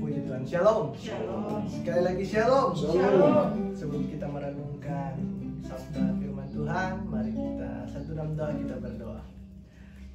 Puji Tuhan. Shalom. Shalom. Sekali lagi shalom. Shalom. Sebelum kita merenungkan sabda firman Tuhan, mari kita satu dalam doa, kita berdoa.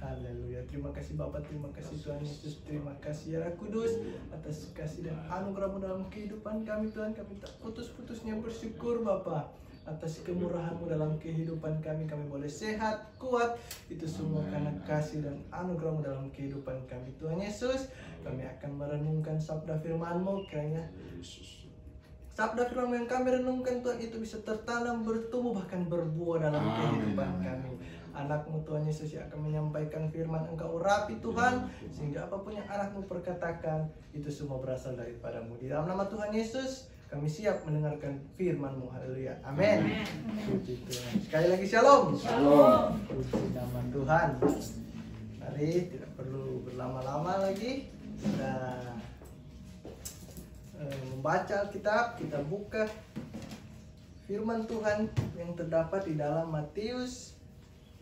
Haleluya. Terima kasih Bapa, terima kasih Tuhan Yesus, terima kasih ya Roh Kudus atas kasih dan anugerah-Mu dalam kehidupan kami Tuhan. Kami tak putus-putusnya bersyukur Bapa atas kemurahan-Mu dalam kehidupan kami. Kami boleh sehat, kuat, itu semua karena kasih dan anugerah-Mu dalam kehidupan kami Tuhan Yesus. Kami akan merenungkan sabda firman-Mu, kiranya sabda firman yang kami renungkan Tuhan itu bisa tertanam, bertumbuh, bahkan berbuah dalam kehidupan kami. Anak-Mu Tuhan Yesus yang akan menyampaikan firman Engkau urapi Tuhan, sehingga apapun yang anak-Mu perkatakan itu semua berasal daripada-Mu. Di dalam nama Tuhan Yesus kami siap mendengarkan firman-Mu. Haleluya. Amin. Puji Tuhan. Sekali lagi shalom. Shalom. Puji nama Tuhan. Mari tidak perlu berlama-lama lagi. Kita membaca Alkitab, kita buka firman Tuhan yang terdapat di dalam Matius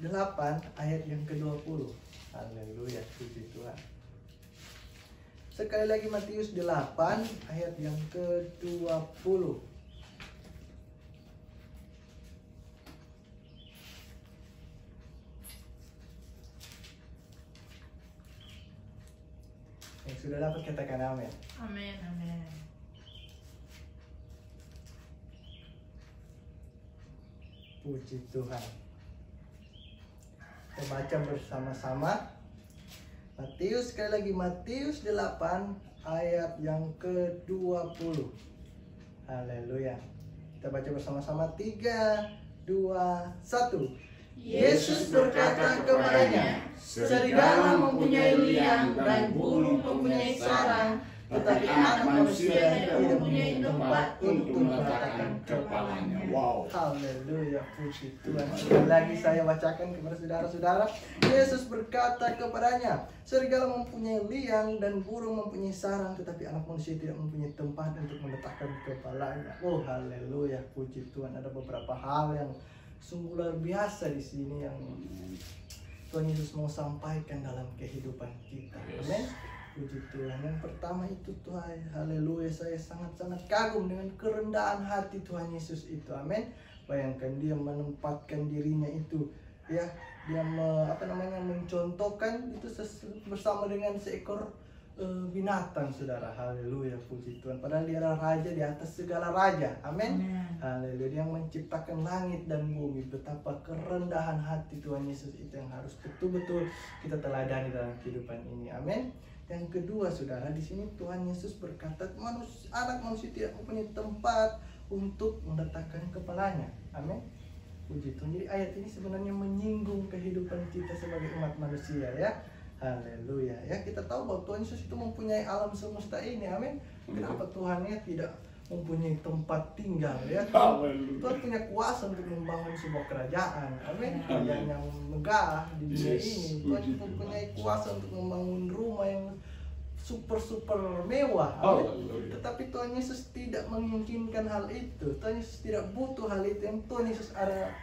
8 ayat yang ke-20. Haleluya, puji Tuhan. Sekali lagi Matius 8 ayat yang ke-20. Yang sudah dapat katakan amin. Amin. Amin. Puji Tuhan. Kita baca bersama-sama Matius, sekali lagi Matius 8 ayat yang ke-20. Haleluya. Kita baca bersama-sama 3, 2, 1. Yesus berkata kepadanya, serigala mempunyai liang dan burung mempunyai sarang, tetapi anak manusia tidak mempunyai tempat untuk meletakkan kepalanya. Wow. Haleluya, puji Tuhan. Sekali lagi saya bacakan kepada saudara-saudara. Yesus berkata kepadanya, serigala mempunyai liang dan burung mempunyai sarang, tetapi anak manusia tidak mempunyai tempat untuk meletakkan kepalanya. Oh, haleluya, puji Tuhan. Ada beberapa hal yang sungguh luar biasa di sini yang Tuhan Yesus mau sampaikan dalam kehidupan kita. Amin. Puji Tuhan. Yang pertama itu Tuhan, haleluya, saya sangat-sangat kagum dengan kerendahan hati Tuhan Yesus itu. Amin. Bayangkan dia menempatkan dirinya itu, ya, dia mencontohkan itu bersama dengan seekor binatang, saudara. Haleluya, puji Tuhan. Padahal dia adalah raja di atas segala raja. Amin. Haleluya. Dia yang menciptakan langit dan bumi. Betapa kerendahan hati Tuhan Yesus itu yang harus betul-betul kita teladani dalam kehidupan ini. Amin. Yang kedua, saudara, di sini Tuhan Yesus berkata, anak manusia tidak mempunyai tempat untuk meletakkan kepalanya. Amin. Puji Tuhan. Jadi ayat ini sebenarnya menyinggung kehidupan kita sebagai umat manusia, ya. Haleluya. Ya, kita tahu bahwa Tuhan Yesus itu mempunyai alam semesta ini. Amin. Kenapa Tuhannya tidak mempunyai tempat tinggal, ya? Tuhan punya kuasa untuk membangun sebuah kerajaan. Amin. Kerajaan yang megah di dunia ini. Tuhan mempunyai kuasa untuk membangun rumah yang super mewah. Amin. Tetapi Tuhan Yesus tidak menginginkan hal itu. Tuhan Yesus tidak butuh hal itu. Yang Tuhan Yesus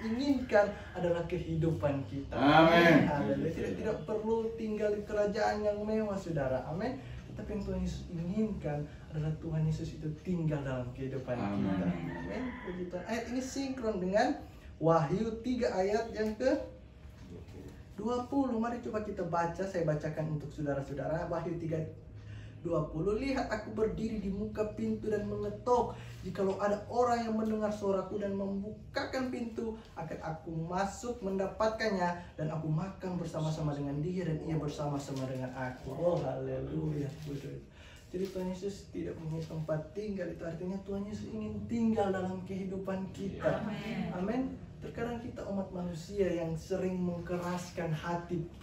inginkan adalah kehidupan kita. Amin. Tidak perlu tinggal di kerajaan yang mewah, saudara. Amin. Tapi yang Tuhan Yesus inginkan adalah Tuhan Yesus itu tinggal dalam kehidupan kita. Amin. Puji Tuhan. Ayat ini sinkron dengan Wahyu 3 ayat yang ke-20. Mari coba kita baca. Saya bacakan untuk saudara-saudara. Wahyu 3:20. Lihat, aku berdiri di muka pintu dan mengetok. Jikalau ada orang yang mendengar suaraku dan membukakan pintu, akan aku masuk mendapatkannya, dan aku makan bersama-sama dengan dia dan ia bersama-sama dengan aku. Oh, haleluya. Jadi Tuhan Yesus tidak punya tempat tinggal. Itu artinya Tuhan Yesus ingin tinggal dalam kehidupan kita. Amin. Terkadang kita umat manusia yang sering mengkeraskan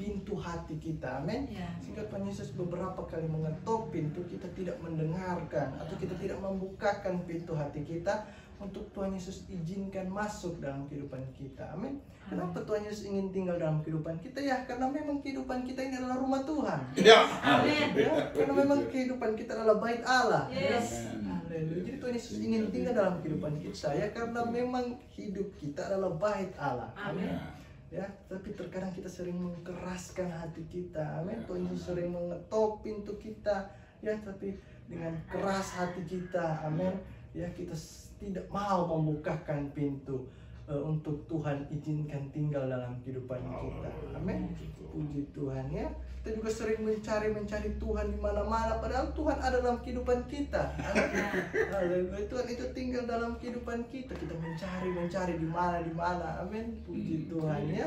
pintu hati kita. Amin. Sehingga Tuhan Yesus beberapa kali mengetok pintu, kita tidak mendengarkan, atau kita tidak membukakan pintu hati kita untuk Tuhan Yesus izinkan masuk dalam kehidupan kita. Amin. Kenapa Tuhan Yesus ingin tinggal dalam kehidupan kita? Ya, karena memang kehidupan kita ini adalah rumah Tuhan. Amin. Ya, karena memang kehidupan kita adalah bait Allah. Yes. Haleluya. Jadi Tuhan Yesus ingin tinggal dalam kehidupan kita, ya, karena memang hidup kita adalah bait Allah. Amin. ya, tapi terkadang kita sering mengkeraskan hati kita. Amin. Tuhan Yesus sering mengetok pintu kita, ya, tapi dengan keras hati kita, amin, ya, kita tidak mau membukakan pintu untuk Tuhan izinkan tinggal dalam kehidupan kita. Amin. Puji Tuhan, ya. Kita juga sering mencari Tuhan di mana-mana, padahal Tuhan ada dalam kehidupan kita. Haleluya. Tuhan itu tinggal dalam kehidupan kita. Kita mencari di mana. Amin. Puji Tuhan, ya.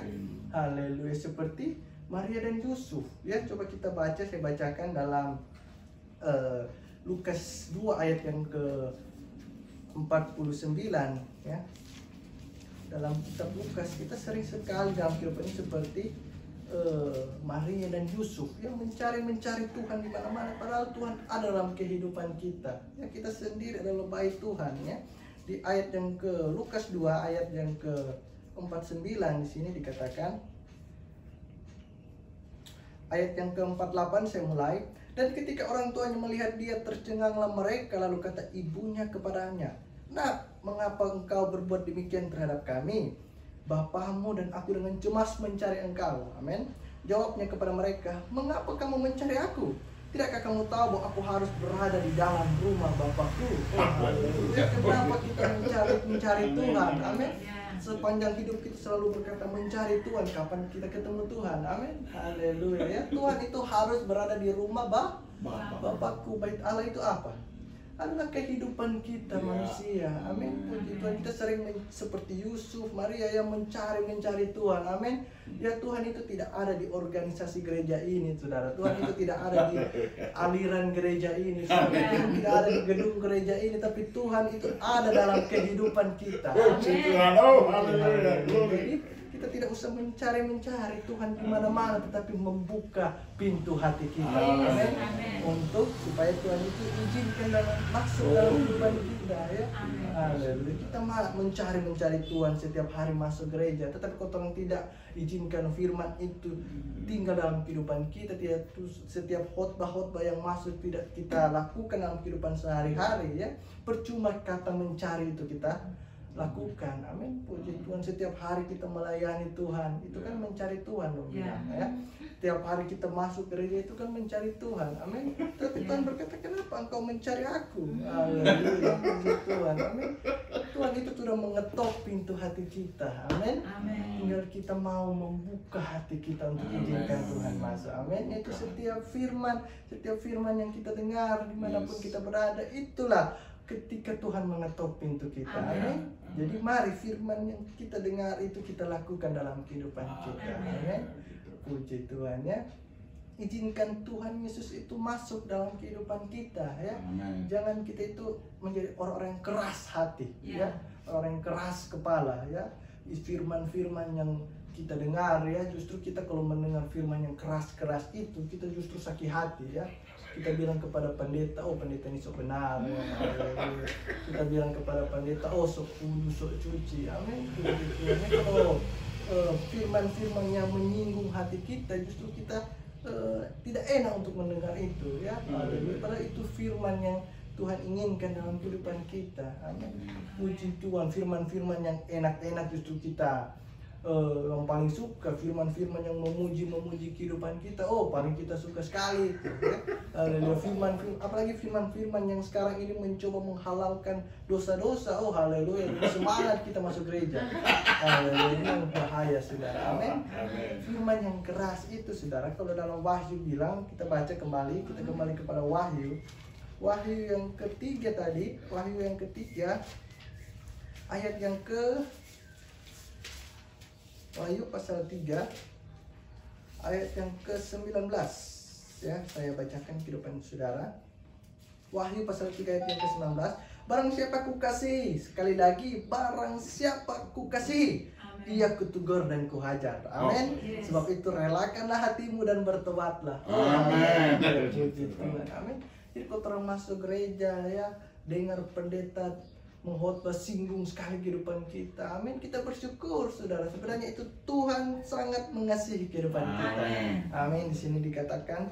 Haleluya. Seperti Maria dan Yusuf, ya. Coba kita baca, saya bacakan dalam Lukas 2 ayat yang ke-49, ya. Dalam kitab Lukas kita sering sekali dalam kehidupan ini seperti Maria dan Yusuf yang mencari Tuhan di mana-mana, padahal Tuhan ada dalam kehidupan kita. Ya, kita sendiri adalah bayi Tuhan, ya. Di ayat yang ke Lukas 2 ayat yang ke-49 di sini dikatakan, ayat yang ke-48 saya mulai. Dan ketika orang tuanya melihat dia, tercenganglah mereka, lalu kata ibunya kepadanya, "Nak, mengapa engkau berbuat demikian terhadap kami? Bapamu dan aku dengan cemas mencari engkau." Amin. Jawabnya kepada mereka, "Mengapa kamu mencari aku? Tidakkah kamu tahu bahwa aku harus berada di dalam rumah Bapakku?" Kenapa kita mencari Tuhan? Amin. Sepanjang hidup kita selalu berkata mencari Tuhan. Kapan kita ketemu Tuhan? Amin. Haleluya, ya. Tuhan itu harus berada di rumah Bapakku. Bait Allah itu apa? Adalah kehidupan kita manusia. Amin. Puji Tuhan. Kita sering seperti Yusuf, Maria yang mencari Tuhan. Amin. Ya, Tuhan itu tidak ada di organisasi gereja ini, saudara. Tuhan itu tidak ada di aliran gereja ini, saudara. Tuhan tidak ada di gedung gereja ini, tapi Tuhan itu ada dalam kehidupan kita. Amin. Jadi kita tidak usah mencari Tuhan di mana-mana, tetapi membuka pintu hati kita, amin, untuk supaya Tuhan itu izinkan dalam masuk dalam kehidupan kita, ya. Haleluya. Kita mencari Tuhan setiap hari masuk gereja, tetapi kalau Tuhan tidak izinkan firman itu tinggal dalam kehidupan kita, tidak setiap khotbah yang masuk tidak kita lakukan dalam kehidupan sehari-hari, ya, percuma kata mencari itu kita lakukan. Amin. Puji Tuhan. Setiap hari kita melayani Tuhan, itu kan mencari Tuhan dong, ya. Setiap hari kita masuk gereja itu kan mencari Tuhan. Amin. Tapi Tuhan berkata, "Kenapa engkau mencari aku?" Haleluya. Puji Tuhan. Amin. Tuhan itu sudah mengetok pintu hati kita. Amin. Tinggal kita mau membuka hati kita untuk izinkan Tuhan masuk. Amin. Itu setiap firman yang kita dengar dimanapun kita berada, itulah ketika Tuhan mengetok pintu kita. Amin. Jadi mari firman yang kita dengar itu kita lakukan dalam kehidupan kita. Amin. Puji Tuhan, ya. Izinkan Tuhan Yesus itu masuk dalam kehidupan kita, ya. Jangan kita itu menjadi orang-orang yang keras hati, ya. Orang yang keras kepala, ya. Firman-firman yang kita dengar, ya, justru kita kalau mendengar firman yang keras-keras itu, kita justru sakit hati, ya. Kita bilang kepada pendeta, "Oh, pendeta ini sok benar, ya." Kita bilang kepada pendeta, "Oh, sok kudus, sok cuci." Amin. Kalau firman-firman yang menyinggung hati kita, justru kita tidak enak untuk mendengar itu, ya. Padahal itu firman yang Tuhan inginkan dalam kehidupan kita. Amin. Puji Tuhan. Firman-firman yang enak-enak justru kita yang paling suka, firman-firman yang memuji kehidupan kita. Oh, paling kita suka sekali itu, ya. Firman-firman, apalagi firman-firman yang sekarang ini mencoba menghalalkan dosa-dosa. Oh, haleluya. Semangat kita masuk gereja. Haleluya. Ini yang bahaya, saudara. Amin. Firman yang keras itu, saudara, kalau dalam Wahyu bilang, kita baca kembali, kita kembali kepada Wahyu yang ketiga tadi, Wahyu yang ketiga ayat yang ke Wahyu pasal 3 ayat yang ke-19, ya, saya bacakan kehidupan saudara. Wahyu pasal 3 ayat yang ke-19. "Barang siapa kukasihi," sekali lagi, "barang siapa kukasihi, dia kutegur dan kuhajar." Amin. Sebab itu relakanlah hatimu dan bertobatlah. Amin. Amin. Jadi kalau orang masuk gereja, ya, dengar pendeta mengkhotbah singgung sekali kehidupan kita. Amin. Kita bersyukur, saudara. Sebenarnya itu Tuhan sangat mengasihi kehidupan kita. Amin. Di sini dikatakan,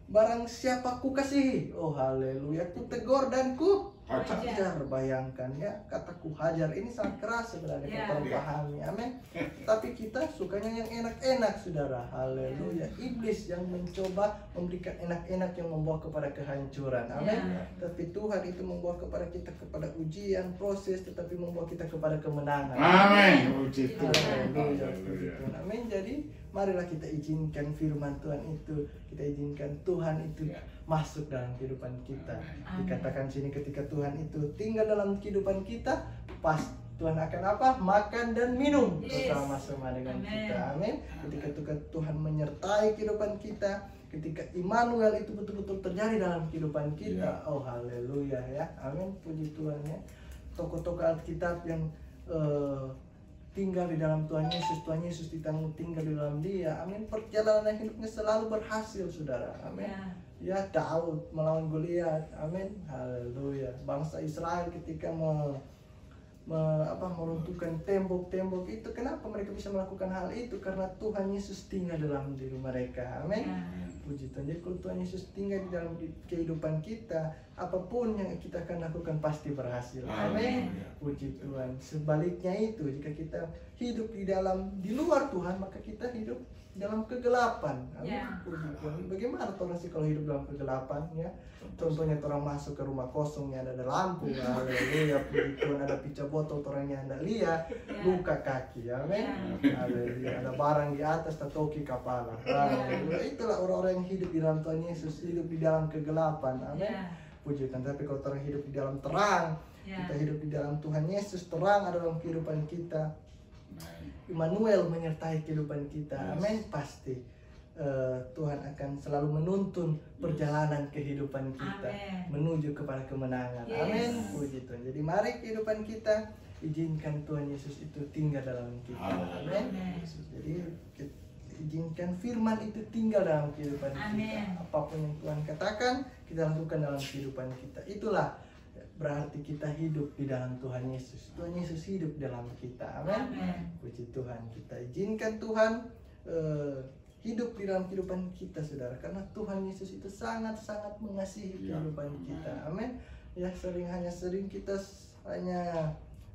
"Barang siapa ku kasihi." Oh, haleluya. Ku tegur dan ku hajar, bayangkan ya, kataku hajar ini sangat keras sebenarnya kalau pahami, amin. Tapi kita sukanya yang enak-enak, saudara, haleluya. Iblis yang mencoba memberikan enak-enak yang membawa kepada kehancuran, amin. Tapi Tuhan itu membawa kepada kita kepada ujian, proses, tetapi membawa kita kepada kemenangan, amin. Puji Tuhan. Haleluya, amin. Jadi marilah kita izinkan firman Tuhan itu, kita izinkan Tuhan itu masuk dalam kehidupan kita. Dikatakan sini ketika Tuhan itu tinggal dalam kehidupan kita, pas Tuhan akan apa? Makan dan minum bersama-sama dengan kita. Amin. Ketika Tuhan menyertai kehidupan kita, ketika Immanuel itu betul-betul terjadi dalam kehidupan kita. Oh haleluya ya. Amin. Puji Tuhan ya. Tokoh-tokoh Alkitab yang tinggal di dalam Tuhan Yesus tinggal di dalam Dia. Amin. Perjalanan hidupnya selalu berhasil, saudara. Amin. Ya, Daud melawan Goliat. Amin. Haleluya. Bangsa Israel ketika meruntuhkan tembok-tembok itu, kenapa mereka bisa melakukan hal itu? Karena Tuhan Yesus tinggal dalam diri mereka. Amin. Puji Tuhan. Jadi kalau Tuhan Yesus tinggal di dalam kehidupan kita, apapun yang kita akan lakukan pasti berhasil. Amin. Puji Tuhan. Sebaliknya itu, jika kita hidup di luar Tuhan, maka kita hidup dalam kegelapan. Amin. Puji Tuhan. Bagaimana orang sih kalau hidup dalam kegelapan ya? Contohnya orang masuk ke rumah kosongnya ada lampu, haleluya, puji Tuhan, ada pica botol orangnya anda lihat, luka kaki, amin. Haleluya, ada barang di atas tatoki kepala. Haleluya. Itulah orang-orang yang hidup di dalam Tuhan Yesus, hidup di dalam kegelapan, amin. Puji Tuhan. Tapi kalau orang hidup di dalam terang, kita hidup di dalam Tuhan Yesus, terang ada dalam kehidupan kita. Immanuel menyertai kehidupan kita, amin. Pasti Tuhan akan selalu menuntun perjalanan kehidupan kita menuju kepada kemenangan, amin. Puji Tuhan. Jadi mari kehidupan kita izinkan Tuhan Yesus itu tinggal dalam kita, amin. Jadi izinkan firman itu tinggal dalam kehidupan kita. Apapun yang Tuhan katakan kita lakukan dalam kehidupan kita. Itulah berarti kita hidup di dalam Tuhan Yesus. Tuhan Yesus hidup dalam kita, amin. Puji Tuhan. Kita izinkan Tuhan hidup di dalam kehidupan kita, saudara, karena Tuhan Yesus itu sangat-sangat mengasihi kehidupan kita, amin. Ya, sering kita hanya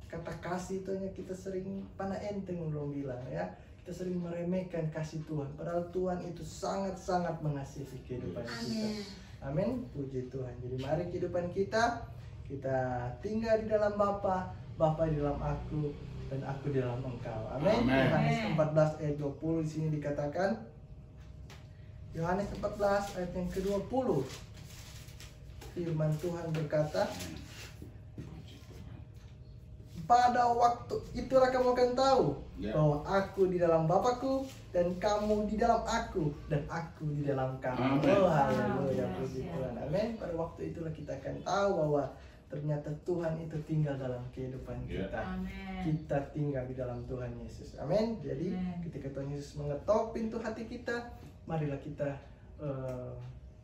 kata kasih itu hanya kita sering pana enteng orang bilang ya, kita sering meremehkan kasih Tuhan, padahal Tuhan itu sangat-sangat mengasihi kehidupan kita, amin. Puji Tuhan. Jadi mari kehidupan kita tinggal di dalam Bapa di dalam aku, dan aku di dalam engkau, amin. Yohanes 14 ayat 20 di sini dikatakan, Yohanes 14 ayat yang ke-20, firman Tuhan berkata, pada waktu itulah kamu akan tahu bahwa aku di dalam Bapa-Ku dan kamu di dalam aku dan aku di dalam kamu. Oh haleluya, puji Tuhan, amin. Pada waktu itulah kita akan tahu bahwa ternyata Tuhan itu tinggal dalam kehidupan kita. Kita tinggal di dalam Tuhan Yesus, amin. Jadi ketika Tuhan Yesus mengetok pintu hati kita, marilah kita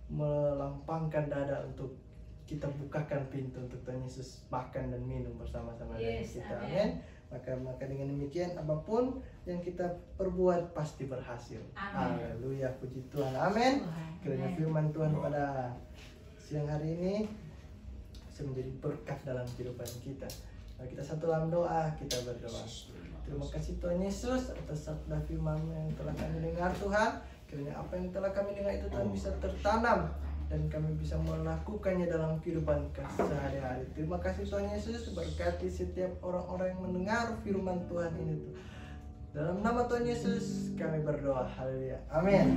melampangkan dada untuk kita bukakan pintu untuk Tuhan Yesus makan dan minum bersama-sama dengan kita, amin. Maka dengan demikian apapun yang kita perbuat pasti berhasil. Haleluya, puji Tuhan, amin. Kiranya firman Tuhan pada siang hari ini bisa menjadi berkat dalam kehidupan kita. Mari kita satu dalam doa, kita berdoa. Terima kasih Tuhan Yesus atas sabda firman yang telah kami dengar, Tuhan. Kiranya apa yang telah kami dengar itu Tuhan bisa tertanam dan kami bisa melakukannya dalam kehidupan sehari-hari. Terima kasih Tuhan Yesus, berkati setiap orang-orang yang mendengar firman Tuhan ini, Tuhan. Dalam nama Tuhan Yesus kami berdoa, haleluya, amin.